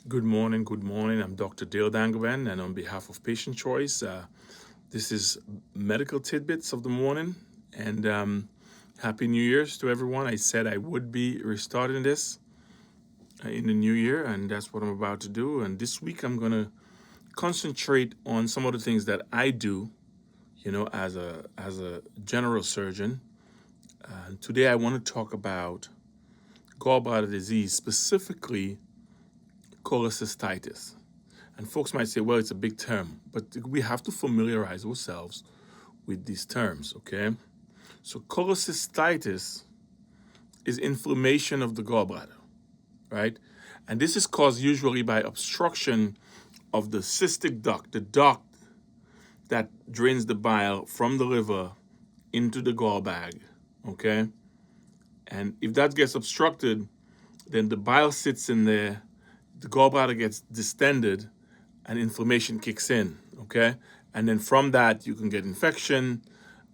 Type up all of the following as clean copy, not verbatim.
Good morning, good morning. I'm Dr. Dale Dangovan, and on behalf of Patient Choice, this is Medical Tidbits of the Morning. And Happy New Year's to everyone. I said I would be restarting this in the new year, and that's what I'm about to do. And this week, I'm going to concentrate on some of the things that I do, as a general surgeon. And today, I want to talk about gallbladder disease, specifically cholecystitis. And folks might say, well, it's a big term, but we have to familiarize ourselves with these terms, okay? So cholecystitis is inflammation of the gallbladder, right? And this is caused usually by obstruction of the cystic duct, the duct that drains the bile from the liver into the gallbag, okay? And if that gets obstructed, then the bile sits in there, the gallbladder gets distended, and inflammation kicks in, okay? And then from that, you can get infection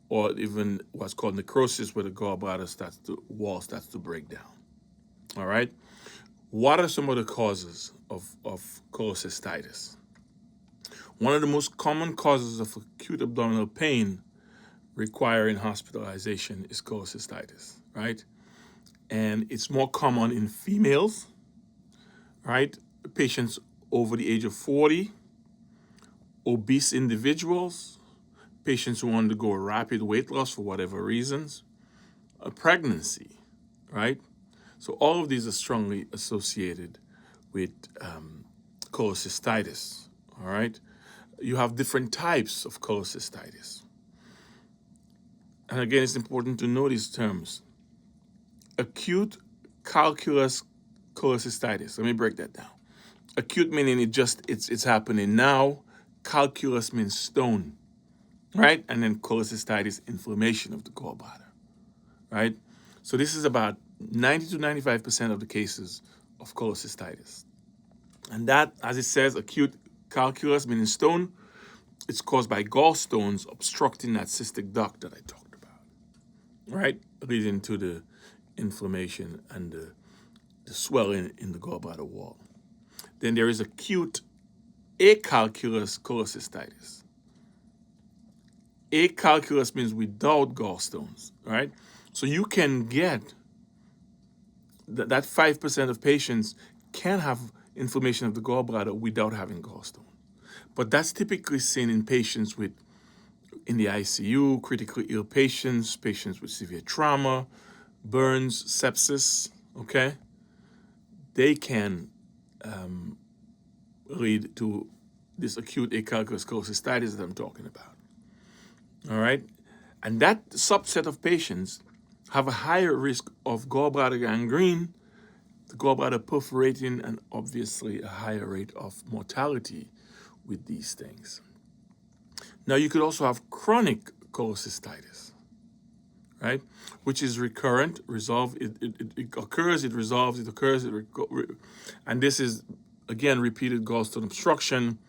or even what's called necrosis, where the gallbladder wall starts to break down, all right? What are some of the causes of cholecystitis? One of the most common causes of acute abdominal pain requiring hospitalization is cholecystitis, right? And it's more common in females, right? Patients over the age of 40, obese individuals, patients who undergo rapid weight loss for whatever reasons, a pregnancy, right? So all of these are strongly associated with cholecystitis, all right? You have different types of cholecystitis. And again, it's important to know these terms. Acute calculous cholecystitis. Let me break that down. Acute meaning it's happening now. Calculus means stone, right? And then cholecystitis, inflammation of the gallbladder, right? So this is about 90 to 95% of the cases of cholecystitis. And that, as it says, acute calculus, meaning stone, it's caused by gallstones obstructing that cystic duct that I talked about, right? Leading to the inflammation and the swelling in the gallbladder wall. Then there is acute acalculous cholecystitis. Acalculous means without gallstones, right? So you can get that 5% of patients can have inflammation of the gallbladder without having gallstone. But that's typically seen in patients in the ICU, critically ill patients, patients with severe trauma, burns, sepsis, okay? They can lead to this acute acalculous cholecystitis that I'm talking about, all right? And that subset of patients have a higher risk of gallbladder gangrene, the gallbladder perforating, and obviously a higher rate of mortality with these things. Now, you could also have chronic cholecystitis, right? Which is recurrent, it occurs, it resolves, it occurs, and this is, again, repeated gallstone obstruction,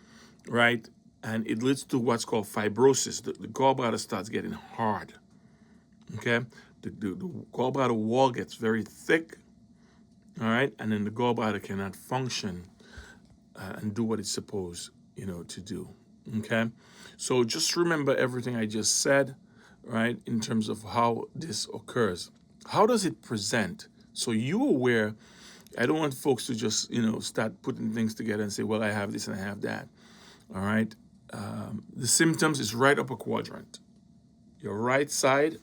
right? And it leads to what's called fibrosis. The gallbladder starts getting hard, okay? The gallbladder wall gets very thick, all right? And then the gallbladder cannot function and do what it's supposed, to do, okay? So just remember everything I just said, right, in terms of how this occurs. How does it present? So you're aware. I don't want folks to just, start putting things together and say, well, I have this and I have that, all right? The symptoms is right upper quadrant. Your right side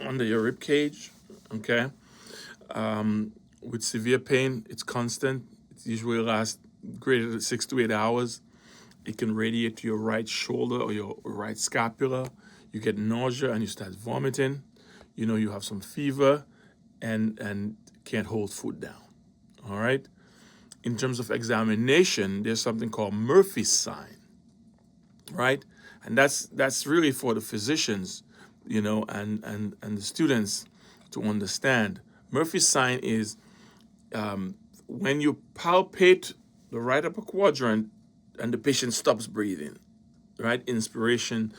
under your rib cage, okay? With severe pain, it's constant. It usually lasts greater than 6 to 8 hours. It can radiate to your right shoulder or your right scapula. You get nausea and you start vomiting. You have some fever and can't hold food down, all right? In terms of examination, there's something called Murphy's sign, right? And that's really for the physicians, and the students to understand. Murphy's sign is when you palpate the right upper quadrant and the patient stops breathing, right? Inspiration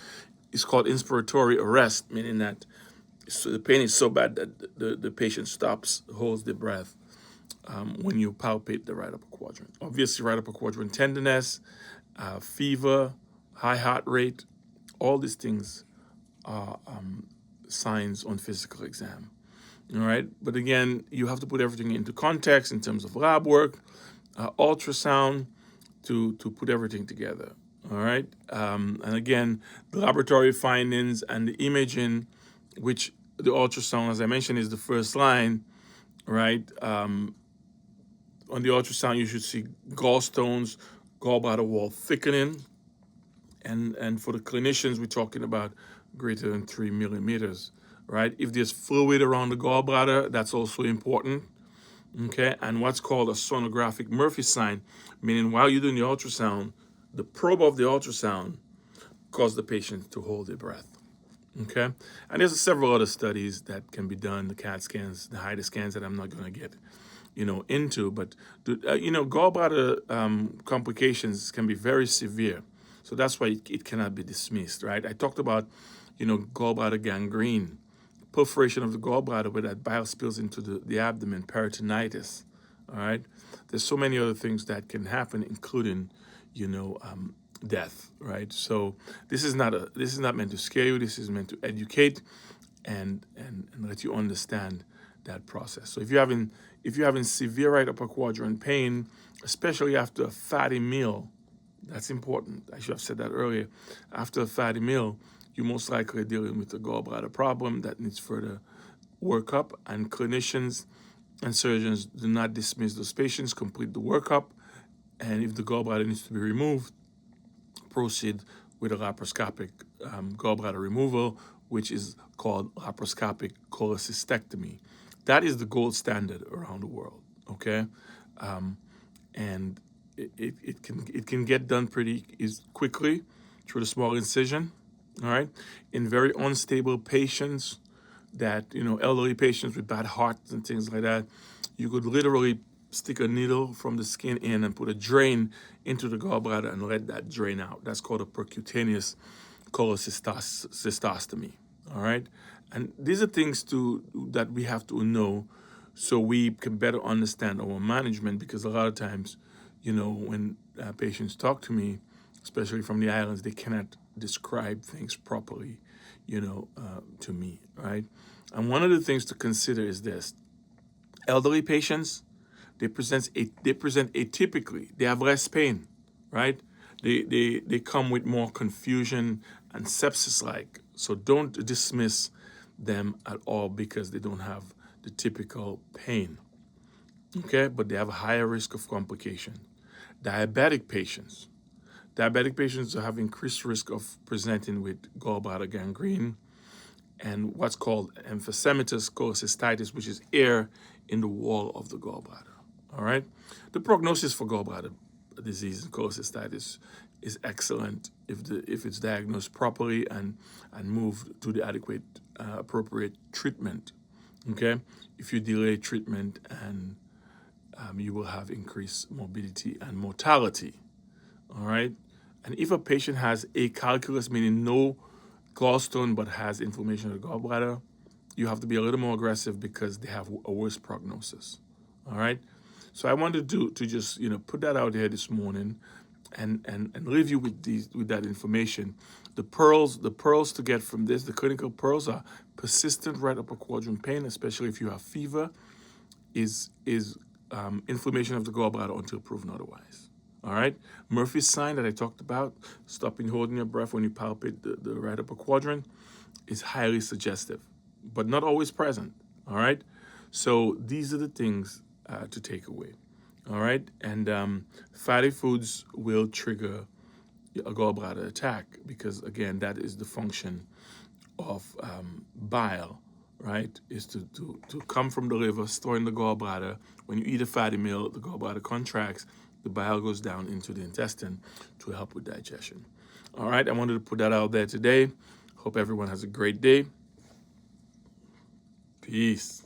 is called inspiratory arrest, meaning that the pain is so bad that the patient stops, holds the breath, when you palpate the right upper quadrant. Obviously, right upper quadrant tenderness, fever, high heart rate, all these things are signs on physical exam. All right, but again, you have to put everything into context in terms of lab work, ultrasound, to put everything together. All right, and again, the laboratory findings and the imaging, which the ultrasound, as I mentioned, is the first line. Right, on the ultrasound, you should see gallstones, gallbladder wall thickening, and for the clinicians, we're talking about greater than 3 millimeters. Right, if there's fluid around the gallbladder, that's also important. Okay, and what's called a sonographic Murphy sign, meaning while you're doing the ultrasound, the probe of the ultrasound causes the patient to hold their breath. Okay, and there's several other studies that can be done, the CAT scans, the HIDA scans that I'm not going to get, into, but gallbladder complications can be very severe, so that's why it cannot be dismissed. Right, I talked about, gallbladder gangrene, perforation of the gallbladder where that bile spills into the abdomen, peritonitis. All right, there's so many other things that can happen, including, death. Right, so this is not meant to scare you. This is meant to educate and let you understand that process. So if you're having severe right upper quadrant pain, especially after a fatty meal, that's important. I should have said that earlier. After a fatty meal, you're most likely dealing with a gallbladder problem that needs further workup, and clinicians and surgeons do not dismiss those patients, complete the workup, and if the gallbladder needs to be removed, proceed with a laparoscopic gallbladder removal, which is called laparoscopic cholecystectomy. That is the gold standard around the world, okay? And it can get done pretty quickly through the small incision, all right? In very unstable patients, that, elderly patients with bad hearts and things like that, you could literally stick a needle from the skin in and put a drain into the gallbladder and let that drain out. That's called a percutaneous cholecystostomy, all right? And these are things that we have to know so we can better understand our management, because a lot of times, when patients talk to me, especially from the islands, they cannot describe things properly, to me, right? And one of the things to consider is this: elderly patients, they present atypically. They have less pain, right? They come with more confusion and sepsis-like. So don't dismiss them at all because they don't have the typical pain. Okay, but they have a higher risk of complication. Diabetic patients. Diabetic patients have increased risk of presenting with gallbladder gangrene and what's called emphysematous cholecystitis, which is air in the wall of the gallbladder. All right? The prognosis for gallbladder disease and cholecystitis is excellent if it's diagnosed properly and moved to the adequate, appropriate treatment. Okay? If you delay treatment, and you will have increased morbidity and mortality. All right? And if a patient has acalculous, meaning no gallstone but has inflammation of the gallbladder, you have to be a little more aggressive because they have a worse prognosis. All right? So I wanted to just put that out there this morning and leave you with that information. The pearls to get from this, the clinical pearls, are persistent right upper quadrant pain, especially if you have fever, is inflammation of the gallbladder until proven otherwise. All right? Murphy's sign that I talked about, stopping holding your breath when you palpate the right upper quadrant, is highly suggestive, but not always present. All right? So these are the things to take away. All right? And fatty foods will trigger a gallbladder attack because, again, that is the function of bile, right? Is to come from the liver, store in the gallbladder. When you eat a fatty meal, the gallbladder contracts, the bile goes down into the intestine to help with digestion. All right, I wanted to put that out there today. Hope everyone has a great day. Peace.